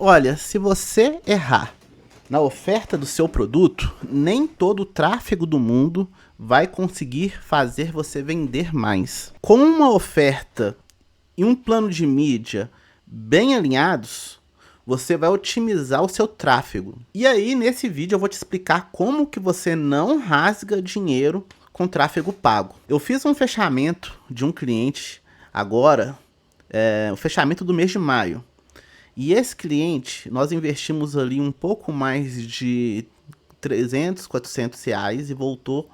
Olha, se você errar na oferta do seu produto, nem todo o tráfego do mundo vai conseguir fazer você vender mais. Com uma oferta e um plano de mídia bem alinhados, você vai otimizar o seu tráfego. E aí, nesse vídeo, eu vou te explicar como que você não rasga dinheiro com tráfego pago. Eu fiz um fechamento de um cliente agora, o fechamento do mês de maio. E esse cliente, nós investimos ali um pouco mais de 300, 400 reais e voltou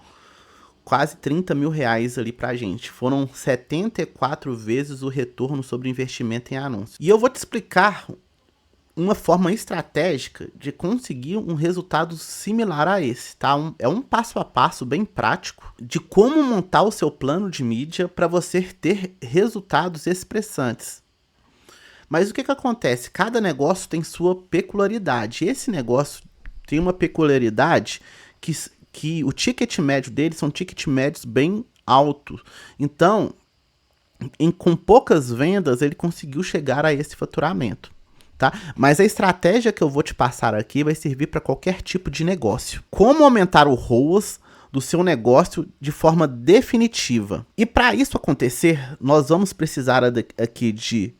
quase 30 mil reais ali pra gente. Foram 74 vezes o retorno sobre investimento em anúncio. E eu vou te explicar uma forma estratégica de conseguir um resultado similar a esse, tá? É um passo a passo bem prático de como montar o seu plano de mídia para você ter resultados expressantes. Mas o que acontece? Cada negócio tem sua peculiaridade. Esse negócio tem uma peculiaridade que o ticket médio dele são ticket médios bem altos. Então, com poucas vendas, ele conseguiu chegar a esse faturamento. Tá? Mas a estratégia que eu vou te passar aqui vai servir para qualquer tipo de negócio. Como aumentar o ROAS do seu negócio de forma definitiva. E para isso acontecer, nós vamos precisar aqui de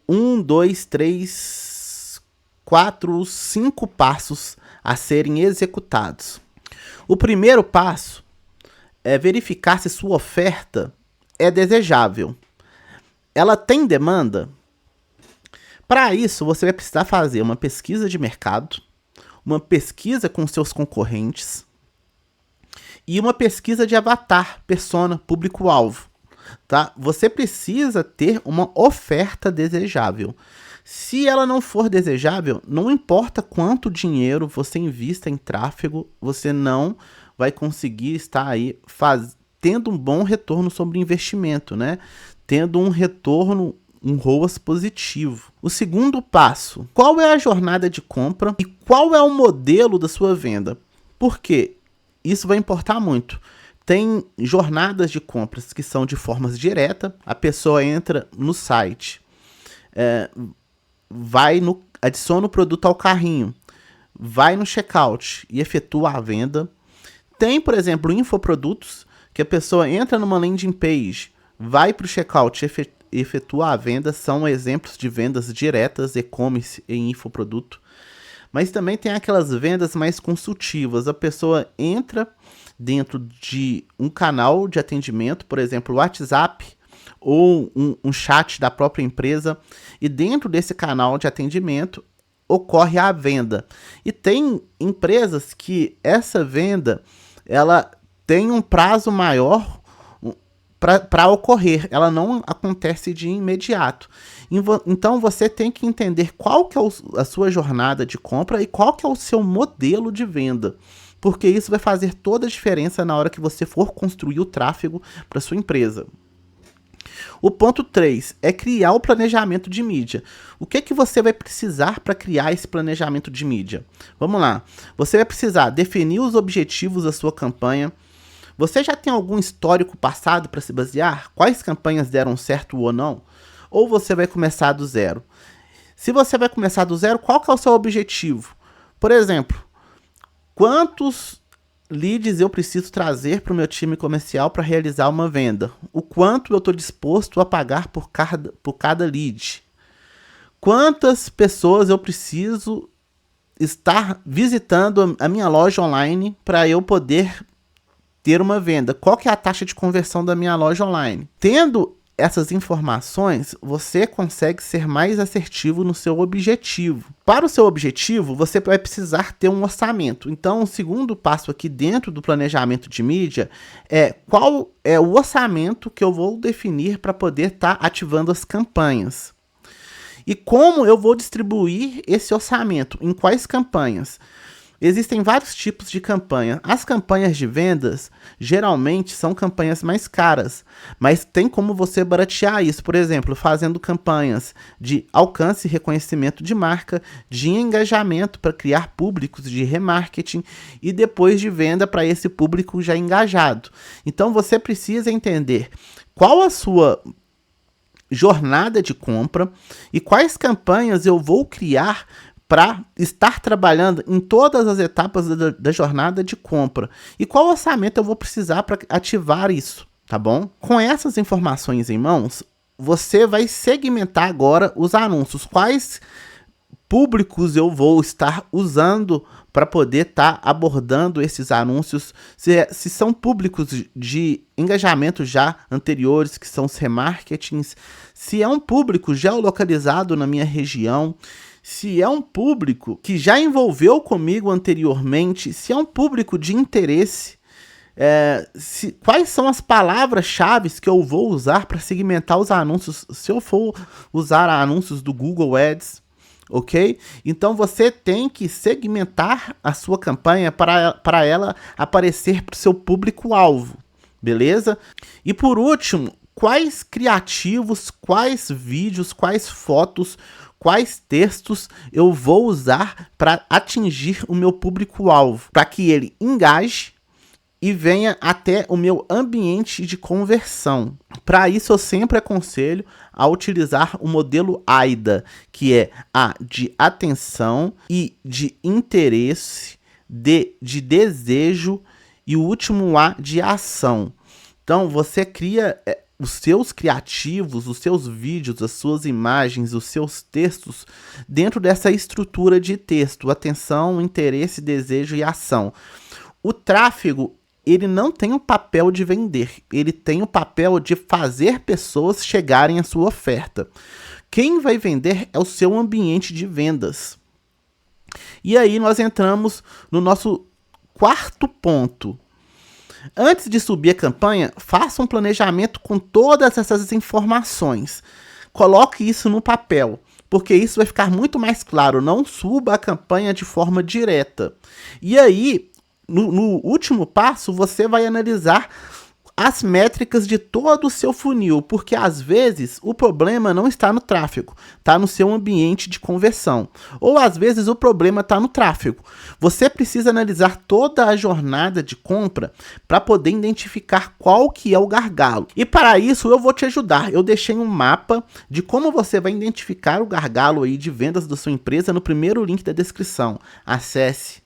1, 2, 3, 4, 5 passos a serem executados. O primeiro passo é verificar se sua oferta é desejável. Ela tem demanda? Para isso, você vai precisar fazer uma pesquisa de mercado, uma pesquisa com seus concorrentes e uma pesquisa de avatar, persona, público-alvo. Tá? Você precisa ter uma oferta desejável. Se ela não for desejável, não importa quanto dinheiro você invista em tráfego, você não vai conseguir estar aí tendo um bom retorno sobre investimento, né? Tendo um retorno, um ROAS positivo. O segundo passo, qual é a jornada de compra e qual é o modelo da sua venda? Por quê? Isso vai importar muito. Tem jornadas de compras que são de formas direta. A pessoa entra no site, adiciona o produto ao carrinho, vai no checkout e efetua a venda. Tem, por exemplo, infoprodutos, que a pessoa entra numa landing page, vai para o checkout e efetua a venda. São exemplos de vendas diretas, e-commerce e infoproduto. Mas também tem aquelas vendas mais consultivas. A pessoa entra dentro de um canal de atendimento, por exemplo, o WhatsApp ou um chat da própria empresa, e dentro desse canal de atendimento ocorre a venda. E tem empresas que essa venda ela tem um prazo maior para ocorrer, ela não acontece de imediato. Então você tem que entender qual que é a sua jornada de compra e qual que é o seu modelo de venda, porque isso vai fazer toda a diferença na hora que você for construir o tráfego para sua empresa. O ponto 3 é criar o planejamento de mídia. O que você vai precisar para criar esse planejamento de mídia? Vamos lá. Você vai precisar definir os objetivos da sua campanha. Você já tem algum histórico passado para se basear? Quais campanhas deram certo ou não? Ou você vai começar do zero? Se você vai começar do zero, qual que é o seu objetivo? Por exemplo, quantos leads eu preciso trazer para o meu time comercial para realizar uma venda? O quanto eu estou disposto a pagar por cada lead? Quantas pessoas eu preciso estar visitando a minha loja online para eu poder ter uma venda? Qual que é a taxa de conversão da minha loja online? Tendo essas informações, você consegue ser mais assertivo no seu objetivo. Para o seu objetivo, você vai precisar ter um orçamento. Então, o segundo passo aqui dentro do planejamento de mídia é qual é o orçamento que eu vou definir para poder estar ativando as campanhas. E como eu vou distribuir esse orçamento? Em quais campanhas? Existem vários tipos de campanha. As campanhas de vendas geralmente são campanhas mais caras, mas tem como você baratear isso, por exemplo, fazendo campanhas de alcance e reconhecimento de marca, de engajamento para criar públicos de remarketing e depois de venda para esse público já engajado. Então você precisa entender qual a sua jornada de compra e quais campanhas eu vou criar para estar trabalhando em todas as etapas da jornada de compra e qual orçamento eu vou precisar para ativar isso, tá bom? Com essas informações em mãos, você vai segmentar agora os anúncios. Quais públicos eu vou estar usando para poder estar abordando esses anúncios, se são públicos de engajamento já anteriores, que são os remarketings, se é um público geolocalizado na minha região, se é um público que já envolveu comigo anteriormente, se é um público de interesse, quais são as palavras-chave que eu vou usar para segmentar os anúncios, se eu for usar anúncios do Google Ads, ok? Então você tem que segmentar a sua campanha para ela aparecer para o seu público-alvo, beleza? E por último, quais criativos, quais vídeos, quais fotos, quais textos eu vou usar para atingir o meu público-alvo, para que ele engaje e venha até o meu ambiente de conversão. Para isso, eu sempre aconselho a utilizar o modelo AIDA, que é A de atenção, I de interesse, D de desejo e o último A de ação. Então, você cria os seus criativos, os seus vídeos, as suas imagens, os seus textos dentro dessa estrutura de texto: atenção, interesse, desejo e ação. O tráfego, ele não tem o papel de vender, ele tem o papel de fazer pessoas chegarem à sua oferta. Quem vai vender é o seu ambiente de vendas. E aí nós entramos no nosso quarto ponto. Antes de subir a campanha, faça um planejamento com todas essas informações. Coloque isso no papel, porque isso vai ficar muito mais claro. Não suba a campanha de forma direta. E aí, no último passo, você vai analisar as métricas de todo o seu funil, porque às vezes o problema não está no tráfego, está no seu ambiente de conversão, ou às vezes o problema está no tráfego. Você precisa analisar toda a jornada de compra para poder identificar qual que é o gargalo. E para isso eu vou te ajudar. Eu deixei um mapa de como você vai identificar o gargalo aí de vendas da sua empresa no primeiro link da descrição. Acesse.